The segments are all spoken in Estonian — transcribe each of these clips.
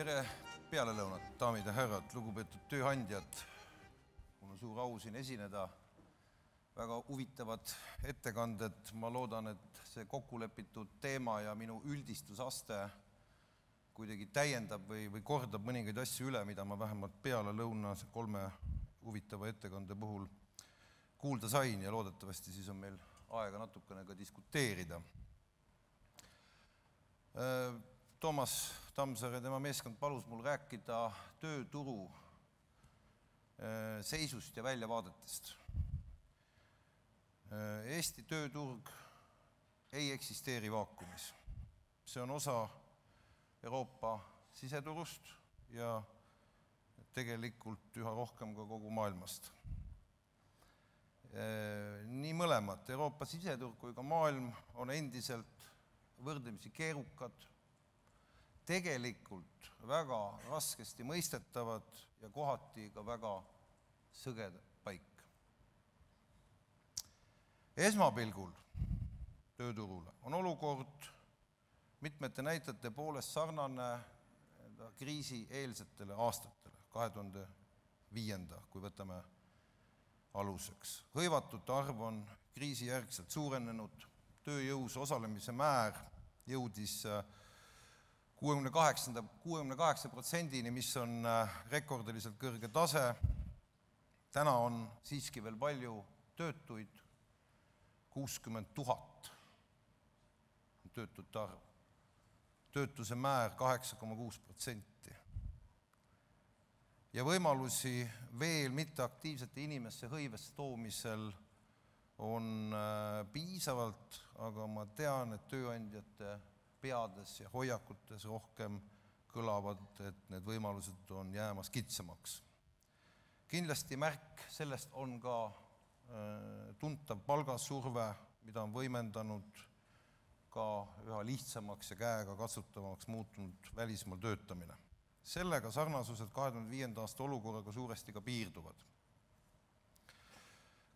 Tere pealelõunat, daamid ja härrad, lugupeetud tööandjad. Mul on suur au siin esineda. Väga huvitavad ettekanded. Ma loodan, et see kokkulepitud teema ja minu üldistusaste kuidagi täiendab või kordab mõningaid asju üle, mida ma vähemalt pealelõuna 3 huvitava ettekande puhul kuulda sain ja loodetavasti siis on meil aega natukene ka diskuteerida. Toomas Tamsar ja tema meeskond palus mul rääkida tööturu seisust ja väljavaadetest. Eesti tööturg ei eksisteeri vaakumis. See on osa Euroopa siseturust ja tegelikult üha rohkem ka kogu maailmast. Nii mõlemad, Euroopa siseturg kui ka maailm on endiselt võrdlemisi keerukad, tegelikult väga raskesti mõistetavad ja kohati ka väga sõged paik. Esmapilgul tööturule on olukord mitmete näitajate poolest sarnane kriisi eelsetele aastatele, 2005, kui võtame aluseks. Hõivatute arv on kriisi järgselt suurenenud, tööjõus osalemise määr jõudis 68%-ni, mis on rekordiliselt kõrge tase. Täna on siiski veel palju töötuid, 60 000 töötute arv. Töötuse määr 8,6%. Ja võimalusi veel mitteaktiivsete inimesse hõivesse toomisel on piisavalt, aga ma tean, et tööandjate peades ja hoiakutes rohkem kõlavad, et need võimalused on jäämas kitsamaks. Kindlasti märk sellest on ka tuntav palgasurve, mida on võimendanud ka üha lihtsamaks ja käega katsutavamaks muutunud välismaal töötamine. Sellega sarnasused 2005. aasta olukorraga suuresti ka piirduvad.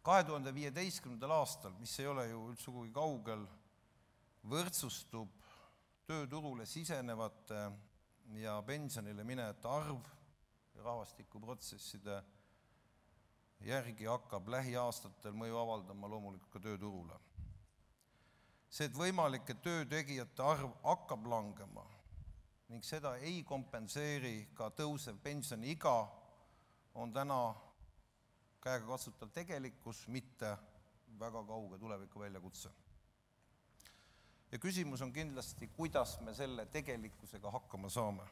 2015. aastal, mis ei ole ju üldsugugi kaugel, võrdsustub tööturule sisenevate ja pensionile minejate arv ja rahvastikuprotsesside järgi hakkab lähiaastatel mõju avaldama loomulikult ka tööturule. See, et võimalike töötegijate arv hakkab langema ning seda ei kompenseeri ka tõusev pensioniiga, on täna käega katsutav tegelikkus, mitte väga kauge tuleviku väljakutse. Ja küsimus on kindlasti, kuidas me selle tegelikkusega hakkama saame.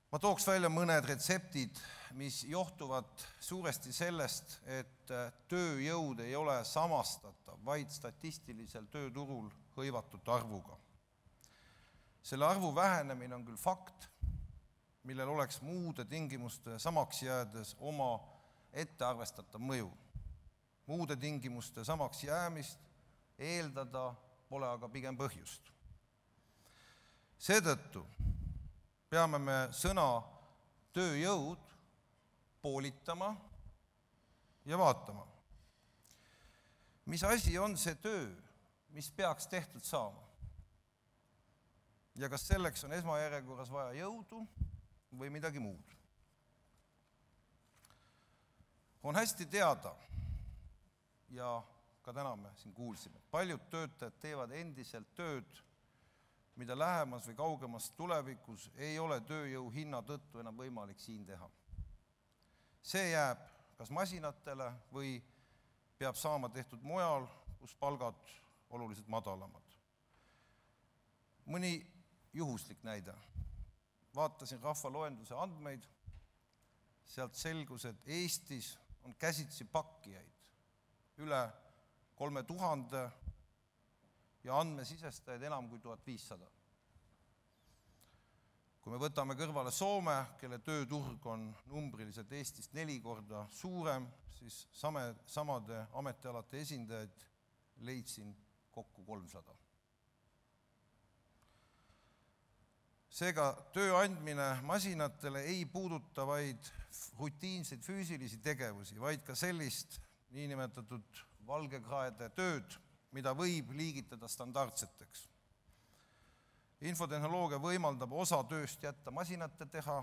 Ma tooks välja mõned retseptid, mis johtuvad suuresti sellest, et tööjõud ei ole samastatav, vaid statistilisel tööturul hõivatute arvuga. Selle arvu vähenemine on küll fakt, millel oleks muude tingimuste samaks jäädes oma ettearvestatav mõju. Muude tingimuste samaks jäämist eeldada pole aga pigem põhjust. Seetõttu peame me sõna tööjõud poolitama ja vaatama. Mis asi on see töö, mis peaks tehtud saama? Ja kas selleks on esmajärjekorras vaja jõudu või midagi muud? On hästi teada, ja ka täna me siin kuulsime, paljud töötajad teevad endiselt tööd, mida lähemas või kaugemas tulevikus ei ole tööjõu hinna tõttu enam võimalik siin teha. See jääb kas masinatele või peab saama tehtud mujal, kus palgad oluliselt madalamad. Mõni juhuslik näide. Vaatasin rahvaloenduse andmeid, sealt selgus, et Eestis on käsitsi pakkijaid üle 3000 ja andmesisestajaid enam kui 1500. Kui me võtame kõrvale Soome, kelle tööturg on numbriliselt Eestist 4 korda suurem, siis samade ametialate esindajaid leidsin kokku 300. Seega töö andmine masinatele ei puuduta vaid rutiinseid füüsilisi tegevusi, vaid ka sellist niinimetatud valgekraede tööd, mida võib liigitada standardseteks. Infotehnoloogia võimaldab osa tööst jätta masinate teha,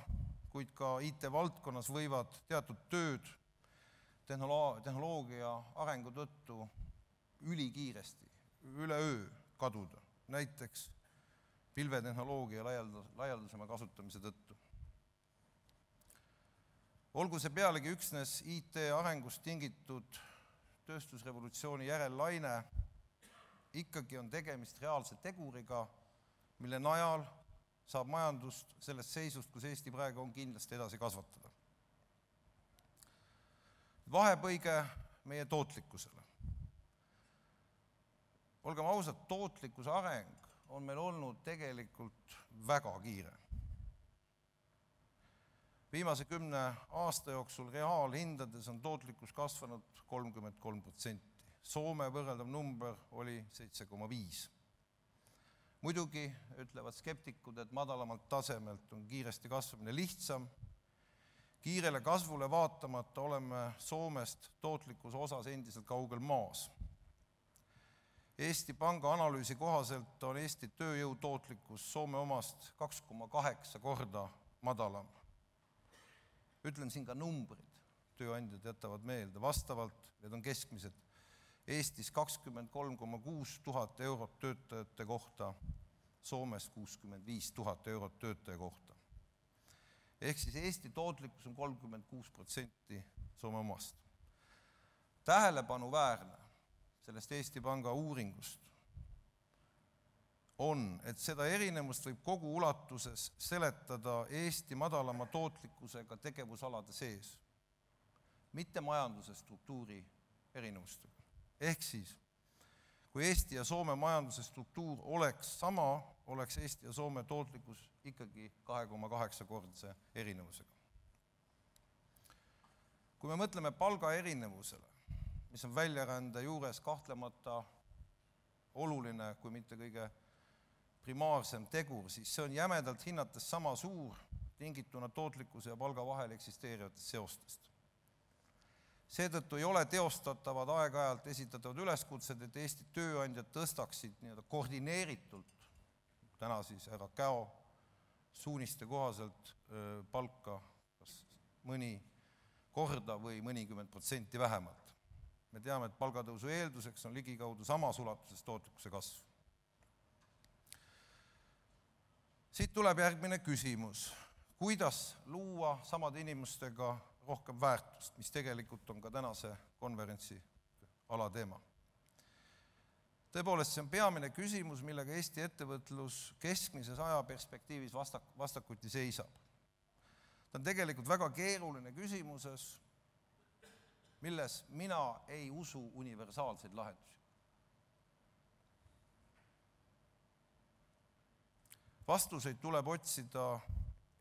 kuid ka IT-valdkonnas võivad teatud tööd tehnoloogia arengu tõttu ülikiiresti, üleöö kaduda, näiteks pilvetehnoloogia laialdasema kasutamise tõttu. Olgu see pealegi üksnes IT arengust tingitud tööstusrevolutsiooni järellaine, ikkagi on tegemist reaalse teguriga, mille najal saab majandust sellest seisust, kus Eesti praegu on, kindlasti edasi kasvatada. Vahepõige meie tootlikkusele. Olgem ausad, tootlikkuse areng on meil olnud tegelikult väga kiire. Viimase 10 aasta jooksul reaalhindades on tootlikkus kasvanud 33%. Soome võrreldav number oli 7,5%. Muidugi ütlevad skeptikud, et madalamalt tasemelt on kiiresti kasvamine lihtsam. Kiirele kasvule vaatamata oleme Soomest tootlikkuse osas endiselt kaugel maas. Eesti Panga analüüsi kohaselt on Eesti tööjõu tootlikkus Soome omast 2,8 korda madalam. Ütlen siin ka numbrid, tööandjad jätavad meelde, vastavalt need on keskmised. Eestis 23,6 tuhat eurot töötajate kohta, Soomes 65 000 eurot töötaja kohta. Ehk siis Eesti tootlikkus on 36% Soome omast. Tähelepanuväärne sellest Eesti Panga uuringust on, et seda erinevust võib kogu ulatuses seletada Eesti madalama tootlikkusega tegevusalade sees, mitte majanduse struktuuri erinevustega. Ehk siis, kui Eesti ja Soome majanduse struktuur oleks sama, oleks Eesti ja Soome tootlikkus ikkagi 2,8-kordse erinevusega. Kui me mõtleme palga erinevusele, mis on väljarände juures kahtlemata oluline, kui mitte kõige primaarsem tegur, siis see on jämedalt hinnates sama suur tingituna tootlikkuse ja palga vahel eksisteerivatest seostest. Seetõttu ei ole teostatavad aeg-ajalt esitatavad üleskutsed, et Eesti tööandjad tõstaksid koordineeritult, täna siis härra Käo suuniste kohaselt palka kas mõni korda või mõnikümmend protsenti vähemalt. Me teame, et palgatõusu eelduseks on ligikaudu samas ulatuses tootlikkuse kasv. Siit tuleb järgmine küsimus. Kuidas luua samade inimestega rohkem väärtust, mis tegelikult on ka tänase konverentsi alateema. Tõepoolest, see on peamine küsimus, millega Eesti ettevõtlus keskmises ajaperspektiivis vastakuti seisab. Ta on tegelikult väga keeruline küsimuses, milles mina ei usu universaalseid lahendusi. Vastuseid tuleb otsida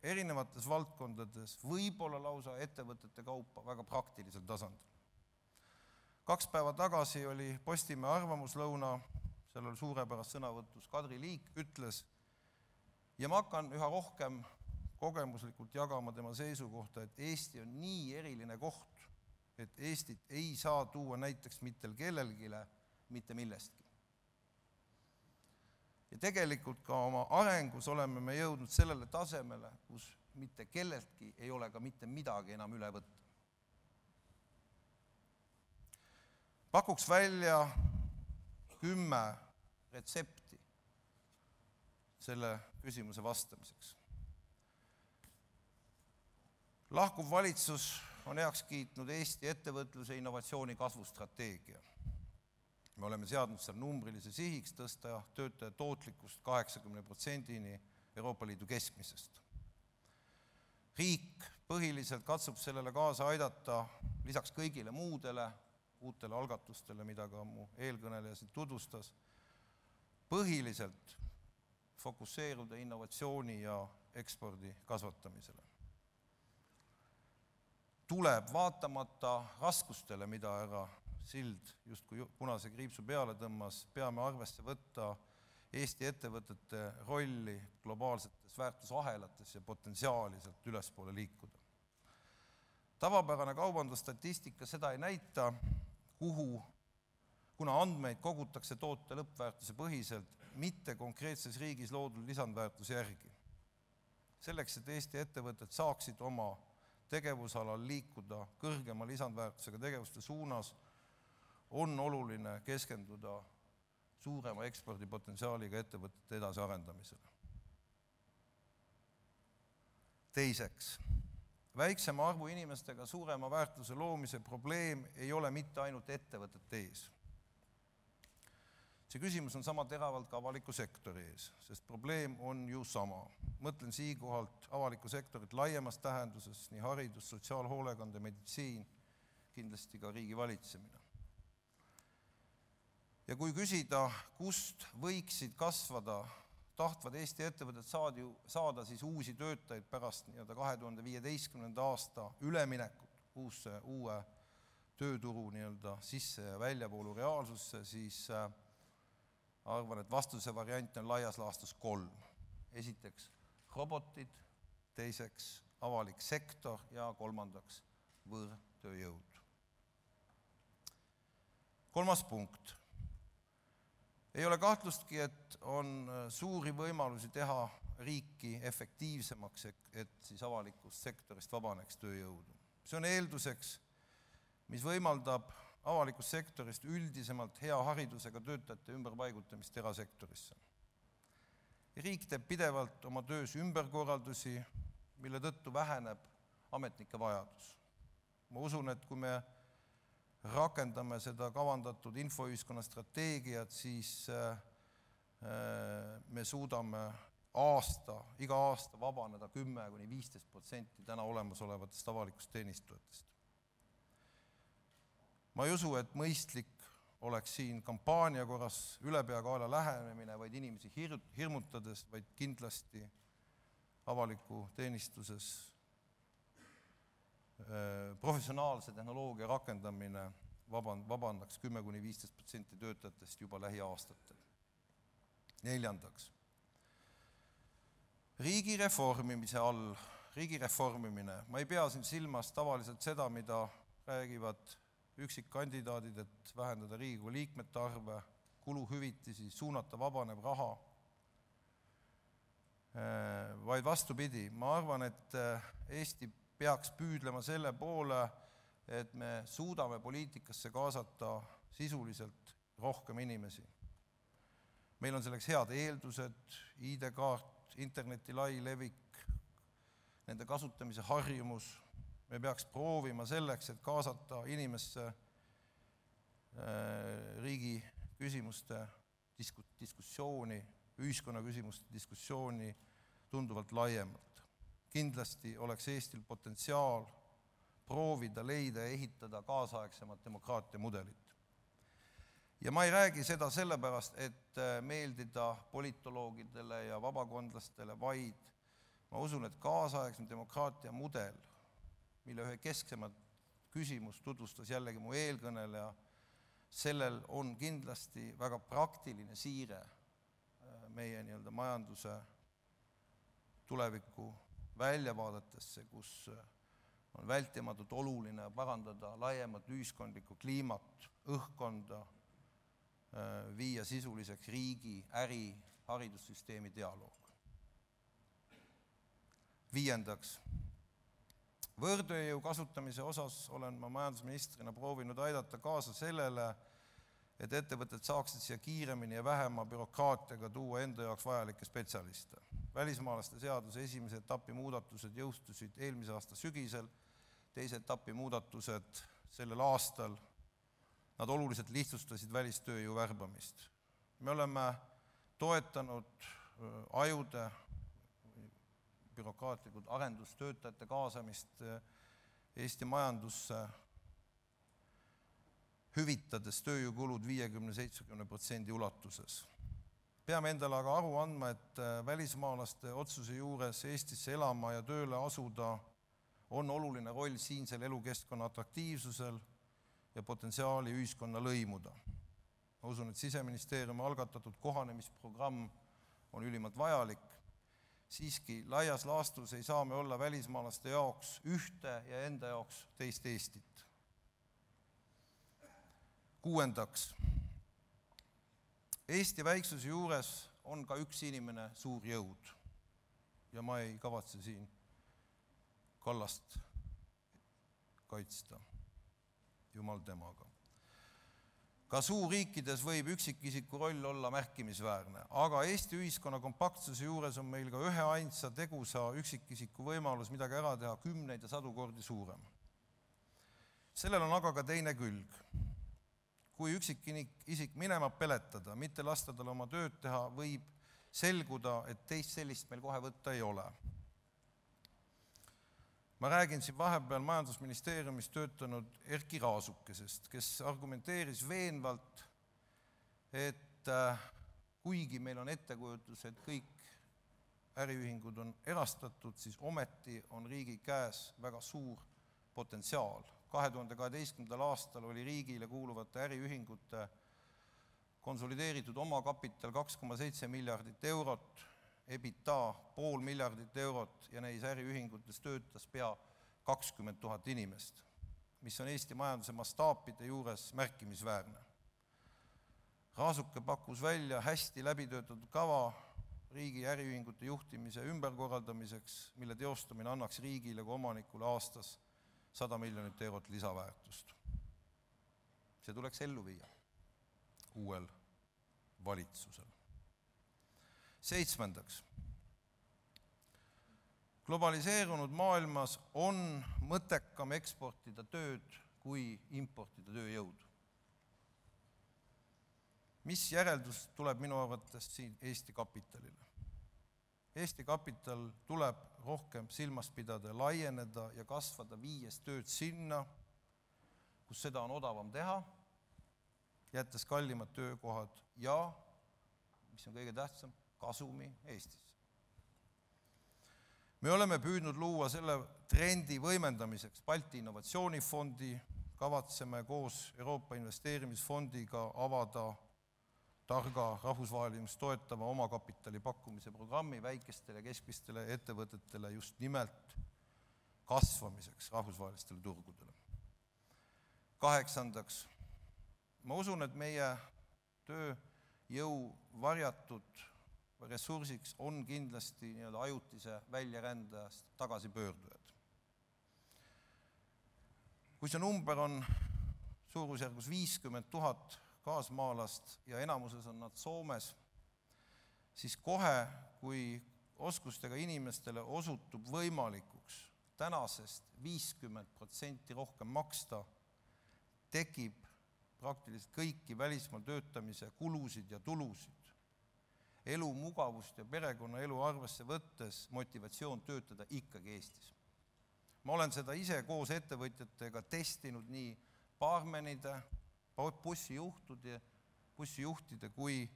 erinevates valdkondades, võib-olla lausa ettevõtete kaupa väga praktilisel tasandil. 2 päeva tagasi oli Postimehe arvamuslõuna, seal oli suurepärast sõnavõtus Kadri Liik, ütles, ja ma hakkan üha rohkem kogemuslikult jagama tema seisukohta, et Eesti on nii eriline koht, et Eestit ei saa tuua näiteks mitte kellelgile mitte millestki. Ja tegelikult ka oma arengus oleme me jõudnud sellele tasemele, kus mitte kelleltki ei ole ka mitte midagi enam üle võtta. Pakuks välja 10 retsepti selle küsimuse vastamiseks. Lahkuv valitsus on heaks kiitnud Eesti ettevõtluse innovatsiooni kasvustrateegia. Me oleme seadnud seal numbrilise sihiks tõsta töötaja tootlikkust 80%-ni Euroopa Liidu keskmisest. Riik põhiliselt katsub sellele kaasa aidata lisaks kõigile muudele uutele algatustele, mida ka mu eelkõneleja siin tutvustas, põhiliselt fokusseeruda innovatsiooni ja ekspordi kasvatamisele. Tuleb vaatamata raskustele, mida härra Sild justkui punase kriipsu peale tõmmas, peame arvesse võtta Eesti ettevõtete rolli globaalsetes väärtusahelates ja potentsiaaliselt ülespoole liikuda. Tavapärane kaubandusstatistika seda ei näita, kuna andmeid kogutakse toote lõppväärtuse põhiselt mitte konkreetses riigis loodud lisandväärtuse järgi. Selleks, et Eesti ettevõtted saaksid oma tegevusalal liikuda kõrgema lisandväärtusega tegevuste suunas, on oluline keskenduda suurema ekspordipotentsiaaliga ettevõtete edasiarendamisele. Teiseks, väiksema arvu inimestega suurema väärtuse loomise probleem ei ole mitte ainult ettevõtete ees. See küsimus on sama teravalt ka avaliku sektori ees, sest probleem on ju sama. Mõtlen siinkohalt avaliku sektorit laiemas tähenduses, nii haridus, sotsiaalhoolekande, meditsiin, kindlasti ka riigi valitsemine. Ja kui küsida, kust võiksid kasvada tahtvad Eesti ettevõtted saada siis uusi töötajaid pärast 2015. aasta üleminekut uue tööturu sisse ja väljavoolu reaalsusse, siis arvan, et vastuse variant on laias laastus 3. Esiteks robotid, teiseks avalik sektor ja 3. võõrtööjõud. 3. punkt. Ei ole kahtlustki, et on suuri võimalusi teha riiki efektiivsemaks, et siis avalikust sektorist vabaneks tööjõudu. See on eelduseks, mis võimaldab avalikust sektorist üldisemalt hea haridusega töötajate ümberpaigutamist erasektorisse. Riik teeb pidevalt oma töös ümberkorraldusi, mille tõttu väheneb ametnike vajadus. Ma usun, et kui me rakendame seda kavandatud infoühiskonna strateegiat, siis me suudame iga aasta vabaneda 10–15% täna olemasolevatest avalikust teenistujatest. Ma ei usu, et mõistlik oleks siin kampaania korras ülepeakaela lähenemine, vaid inimesi hirmutades, vaid kindlasti avaliku teenistuses professionaalse tehnoloogia rakendamine vabandaks 10–15% töötajatest juba lähiaastatel. 4. Riigi reformimine. Ma ei pea siin silmas tavaliselt seda, mida räägivad üksikkandidaadid, et vähendada Riigikogu liikmete arve, kuluhüvitisi, suunata vabanev raha, vaid vastupidi. Ma arvan, et Eesti peaks püüdlema selle poole, et me suudame poliitikasse kaasata sisuliselt rohkem inimesi. Meil on selleks head eeldused, ID-kaart, interneti lai levik, nende kasutamise harjumus. Me peaks proovima selleks, et kaasata inimesse riigi küsimuste diskussiooni, ühiskonna küsimuste diskussiooni tunduvalt laiemalt. Kindlasti oleks Eestil potentsiaal proovida, leida ja ehitada kaasaegsemat demokraatia mudelit. Ja ma ei räägi seda sellepärast, et meeldida politoloogidele ja vabakondlastele, vaid ma usun, et kaasaegsem demokraatia mudel, mille ühe kesksemat küsimust tutvustas jällegi mu eelkõneleja, sellel on kindlasti väga praktiline siire meie majanduse tuleviku väljavaadetesse, kus on vältimatult oluline parandada laiemat ühiskondlikku kliimat, õhkkonda, viia sisuliseks riigi, äri, haridussüsteemi dialoog. 5. Võõrtööjõu kasutamise osas olen ma majandusministrina proovinud aidata kaasa sellele, et ettevõtted saaksid siia kiiremini ja vähema bürokraatiaga tuua enda jaoks vajalikke spetsialiste. Välismaalaste seaduse esimese etapi muudatused jõustusid eelmise aasta sügisel, teise etapi muudatused sellel aastal. Nad oluliselt lihtsustasid välistööjõu värbamist. Me oleme toetanud ajude, bürokraatlikud arendustöötajate kaasamist Eesti majandusse, hüvitades tööjõukulud 50–70% ulatuses. Peame endale aga aru andma, et välismaalaste otsuse juures Eestisse elama ja tööle asuda on oluline roll siinsel elukeskkonna atraktiivsusel ja potentsiaali ühiskonna lõimuda. Ma usun, et Siseministeeriumi algatatud kohanemisprogramm on ülimalt vajalik. Siiski laias laastus ei saa me olla välismaalaste jaoks ühte ja enda jaoks teist Eestit. 6. Eesti väiksuse juures on ka üks inimene suur jõud ja ma ei kavatse siin Kallast kaitsta, jumal temaga. Ka suurriikides võib üksikisiku roll olla märkimisväärne, aga Eesti ühiskonna kompaktsuse juures on meil ka ühe ainsa tegusa üksikisiku võimalus midagi ära teha 10 ja 100 kordi suurem. Sellel on aga ka teine külg. Kui üksikisik minema peletada, mitte lasta tal oma tööd teha, võib selguda, et teist sellist meil kohe võtta ei ole. Ma räägin siin vahepeal Majandusministeeriumis töötanud Erki Raasukesest, kes argumenteeris veenvalt, et kuigi meil on ettekujutus, et kõik äriühingud on erastatud, siis ometi on riigi käes väga suur potentsiaal. 2012. aastal oli riigile kuuluvate äriühingute konsolideeritud omakapital 2,7 miljardit eurot, EBITDA 0,5 miljardit eurot ja neis äriühingutes töötas pea 20 000 inimest, mis on Eesti majanduse mastaapide juures märkimisväärne. Raasuke pakkus välja hästi läbitöötatud kava riigi äriühingute juhtimise ümberkorraldamiseks, mille teostamine annaks riigile kui omanikule aastas 100 miljonit eurot lisaväärtust. See tuleks ellu viia uuel valitsusel. 7. Globaliseerunud maailmas on mõttekam eksportida tööd kui importida tööjõudu. Mis järeldus tuleb minu arvates siin Eesti kapitalile? Eesti kapital tuleb rohkem silmas pidada, laieneda ja kasvada, viies tööd sinna, kus seda on odavam teha, jättes kallimad töökohad ja, mis on kõige tähtsam, kasumi Eestis. Me oleme püüdnud luua selle trendi võimendamiseks Balti Innovatsioonifondi, kavatseme koos Euroopa Investeerimisfondiga avada targa rahvusvahelimist toetava omakapitali pakkumise programmi väikestele ja keskmistele ettevõtetele just nimelt kasvamiseks rahvusvahelistele turgudele. 8. Ma usun, et meie tööjõu varjatud ressursiks on kindlasti ajutise väljarändajast tagasipöördujad. Kui see number on suurusjärgus 50 000 kaasmaalast ja enamuses on nad Soomes, siis kohe, kui oskustega inimestele osutub võimalikuks tänasest 50% rohkem maksta, tekib praktiliselt kõiki välismaal töötamise kulusid ja tulusid, elu mugavust ja perekonnaelu arvesse võttes motivatsioon töötada ikkagi Eestis. Ma olen seda ise koos ettevõtjatega testinud nii baarmenide, bussijuhtide kui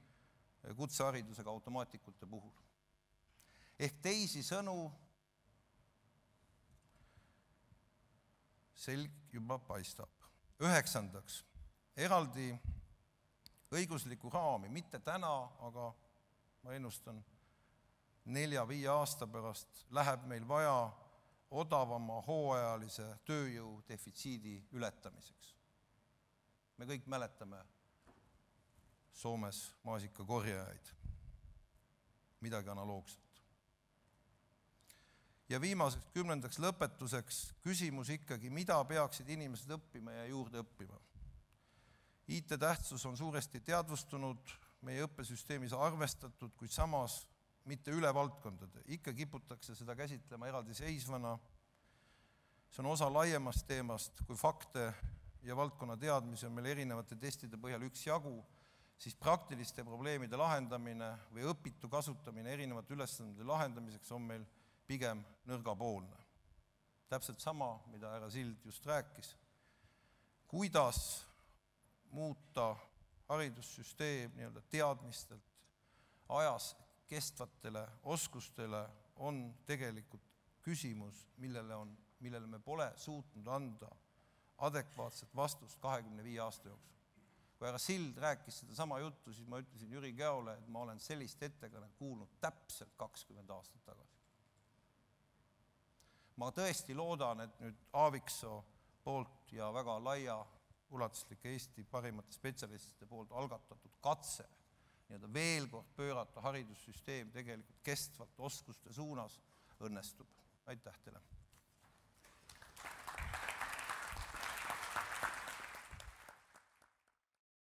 kutseharidusega automaatikute puhul. Ehk teisi sõnu selg juba paistab. 9. Eraldi õiguslikku raami, mitte täna, aga ma ennustan 4-5 aasta pärast läheb meil vaja odavama hooajalise tööjõu defitsiidi ületamiseks. Me kõik mäletame Soomes maasikakorjajaid, midagi analoogset. Ja viimaseks 10. lõpetuseks küsimus ikkagi, mida peaksid inimesed õppima ja juurde õppima. IT-tähtsus on suuresti teadvustunud, meie õppesüsteemis arvestatud, kuid samas mitte üle valdkondade. Ikka kiputakse seda käsitlema eraldiseisvana. See on osa laiemast teemast, kui fakte ja valdkonna teadmisi on meil erinevate testide põhjal üksjagu, siis praktiliste probleemide lahendamine või õpitu kasutamine erinevate ülesannete lahendamiseks on meil pigem nõrgapoolne. Täpselt sama, mida härra Sild just rääkis. Kuidas muuta haridussüsteem teadmistelt ajas kestvatele oskustele on tegelikult küsimus, millele me pole suutnud anda adekvaatset vastust 25 aasta jooksul. Kui härra Sild rääkis seda sama juttu, siis ma ütlesin Jüri Käole, et ma olen sellist ettekannet kuulnud täpselt 20 aastat tagasi. Ma tõesti loodan, et nüüd Aaviksoo poolt ja väga laia ulatuslike Eesti parimate spetsialistide poolt algatatud katse veel kord pöörata haridussüsteem tegelikult kestvalt oskuste suunas õnnestub. Aitäh teile!